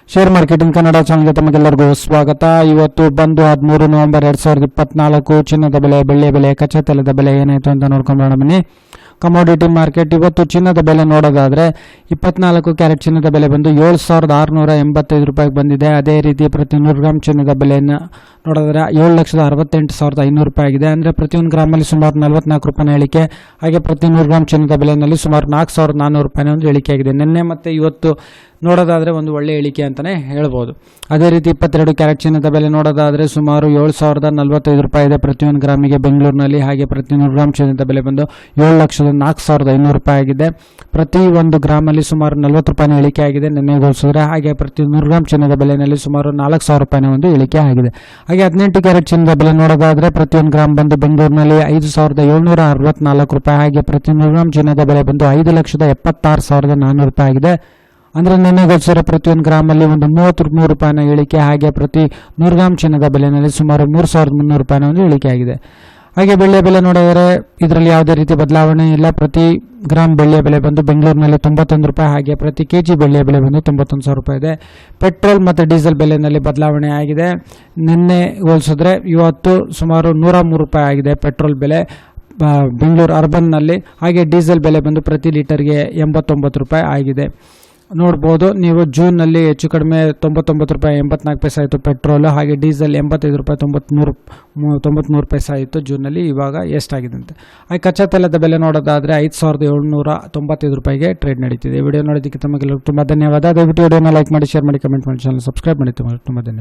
Share marketing Kannada ಚಾನಲ್ಗೆ ತಮಗೆಲ್ಲರಿಗೂ ಸ್ವಾಗತ. ಇವತ್ತು ಬಂದು 13 ನವೆಂಬರ್ 2024 ಚಿನ್ನದ ಬೆಲೆ, ಬೆಳ್ಳಿಯ ಬೆಲೆ, ಕಚ್ಚಾ ತೈಲದ ಬೆಲೆ ಏನಾಯಿತು ಅಂತ ನೋಡ್ಕೊಂಡ್ಬರೋಣ ಬನ್ನಿ. ಕಮೋಡಿಟಿ ಮಾರ್ಕೆಟ್ ಇವತ್ತು ಚಿನ್ನದ ಬೆಲೆ ನೋಡೋದಾದರೆ 24 ಕ್ಯಾರೆಟ್ ಚಿನ್ನದ ಬೆಲೆ ಬಂದು 7,685 ರೂಪಾಯಿಗೆ ಬಂದಿದೆ. ಅದೇ ರೀತಿ ಪ್ರತಿ 100 ಗ್ರಾಮ್ ಚಿನ್ನದ ಬೆಲೆಯನ್ನು ನೋಡೋದಾದರೆ 7,68,500 ರೂಪಾಯಿ ಆಗಿದೆ. ಅಂದರೆ ಪ್ರತಿ 1 ಗ್ರಾಮಲ್ಲಿ ಸುಮಾರು 44 ರೂಪಾಯಿನ ಇಳಿಕೆ. ಹಾಗೆ ಪ್ರತಿ 100 ಗ್ರಾಮ್ ಚಿನ್ನದ ಬೆಲೆಯಲ್ಲಿ ಸುಮಾರು 4,400 ರೂಪಾಯಿನ ಒಂದು ಇಳಿಕೆ ಆಗಿದೆ. ನಿನ್ನೆ ಮತ್ತು ಇವತ್ತು ನೋಡೋದಾದರೆ ಒಂದು ಒಳ್ಳೆಯ ಇಳಿಕೆ ಅಂತಲೇ ಹೇಳ್ಬೋದು. ಅದೇ ರೀತಿ 22 ಕ್ಯಾರೆಟ್ ಚಿನ್ನದ ಬೆಲೆ ನೋಡೋದಾದರೆ ಸುಮಾರು 7,045 ರೂಪಾಯಿ ಇದೆ ಪ್ರತಿ 1 ಗ್ರಾಮಿಗೆ ಬೆಂಗಳೂರಿನಲ್ಲಿ. ಹಾಗೆ ಪ್ರತಿ 100 ಗ್ರಾಮ್ ಚಿನ್ನದ ಬೆಲೆ ಬಂದು 7,04,500 ರೂಪಾಯಿ ಆಗಿದೆ. ಪ್ರತಿ 1 ಗ್ರಾಮಲ್ಲಿ ಸುಮಾರು 40 ರೂಪಾಯಿನ ಇಳಿಕೆ ಆಗಿದೆ ನಿನ್ನೆ ಹೋಲಿಸಿದ್ರೆ. ಹಾಗೆ ಪ್ರತಿ 100 ಗ್ರಾಮ್ ಚಿನ್ನದ ಬೆಲೆಯಲ್ಲಿ ಸುಮಾರು 4,000 ರೂಪಾಯಿನ ಒಂದು ಇಳಿಕೆ ಆಗಿದೆ. ಹಾಗೆ 18 ಕ್ಯಾರೆಟ್ ಚಿನ್ನದ ಬೆಲೆ ನೋಡೋದಾದರೆ ಪ್ರತಿ 1 ಗ್ರಾಮ್ ಬಂದು ಬೆಂಗಳೂರಿನಲ್ಲಿ 5,764 ರೂಪಾಯಿ. ಹಾಗೆ ಪ್ರತಿ 100 ಗ್ರಾಮ್ ಚಿನ್ನದ ಬೆಲೆ ಬಂದು 5,76,400 ರೂಪಾಯಿ ಆಗಿದೆ. ಅಂದರೆ ನಿನ್ನೆಗೋಸ್ಕರ ಪ್ರತಿ 1 ಗ್ರಾಮಲ್ಲಿ ಒಂದು 33 ರೂಪಾಯಿನ ಇಳಿಕೆ. ಹಾಗೆ ಪ್ರತಿ 100 ಗ್ರಾಮ್ ಚಿನ್ನದ ಬೆಲೆಯಲ್ಲಿ ಸುಮಾರು 3,300 ರೂಪಾಯಿನ ಒಂದು ಇಳಿಕೆ ಆಗಿದೆ. ಹಾಗೆ ಬೆಳ್ಳಿಯ ಬೆಲೆ ನೋಡಿದರೆ ಇದರಲ್ಲಿ ಯಾವುದೇ ರೀತಿ ಬದಲಾವಣೆ ಇಲ್ಲ. ಪ್ರತಿ ಗ್ರಾಮ್ ಬೆಳ್ಳಿಯ ಬೆಲೆ ಬಂದು ಬೆಂಗಳೂರಿನಲ್ಲಿ 91 ರೂಪಾಯಿ. ಹಾಗೆ ಪ್ರತಿ ಕೆಜಿ ಬೆಳ್ಳಿಯ ಬೆಲೆ ಬಂದು 91,000 ರೂಪಾಯಿ ಇದೆ. ಪೆಟ್ರೋಲ್ ಮತ್ತು ಡೀಸೆಲ್ ಬೆಲೆಯಲ್ಲಿ ಬದಲಾವಣೆ ಆಗಿದೆ. ನಿನ್ನೆ ಹೋಲಿಸಿದ್ರೆ ಇವತ್ತು ಸುಮಾರು 103 ರೂಪಾಯಿ ಆಗಿದೆ ಪೆಟ್ರೋಲ್ ಬೆಲೆ ಬೆಂಗಳೂರು ಅರ್ಬನ್ನಲ್ಲಿ. ಹಾಗೆ ಡೀಸೆಲ್ ಬೆಲೆ ಬಂದು ಪ್ರತಿ ಲೀಟರ್ಗೆ 89 ರೂಪಾಯಿ ಆಗಿದೆ. ನೋಡ್ಬೋದು ನೀವು ಜೂನ್ನಲ್ಲಿ ಹೆಚ್ಚು ಕಡಿಮೆ 99 ರೂಪಾಯಿ 84 ಪೈಸೆ ಆಯಿತು ಪೆಟ್ರೋಲ್. ಹಾಗೆ ಡೀಸೆಲ್ 85 ರೂಪಾಯಿ 93 ಪೈಸೆ ಆಯಿತು ಜೂನ್ನಲ್ಲಿ. ಇವಾಗ ಎಷ್ಟಾಗಿದಂತೆ. ಹಾಗೆ ಕಚ್ಚಾ ತೈಲದ ಬೆಲೆ ನೋಡೋದಾದರೆ 5,795 ರೂಪಾಯಿಗೆ ಟ್ರೇಡ್ ನಡೀತಿದೆ. ವಿಡಿಯೋ ನೋಡೋದಕ್ಕೆ ತಮಗೆಲ್ಲರಿಗೂ ತುಂಬ ಧನ್ಯವಾದ. ದಯವಿಟ್ಟು ವಿಡಿಯೋನ ಲೈಕ್ ಮಾಡಿ, ಶೇರ್ ಮಾಡಿ, ಕಮೆಂಟ್ ಮಾಡಿ, ಚಾನಲ್ ಸಬ್ಸ್ಕ್ರೈಬ್ ಮಾಡಿ. ತುಂಬ ಧನ್ಯವಾದ.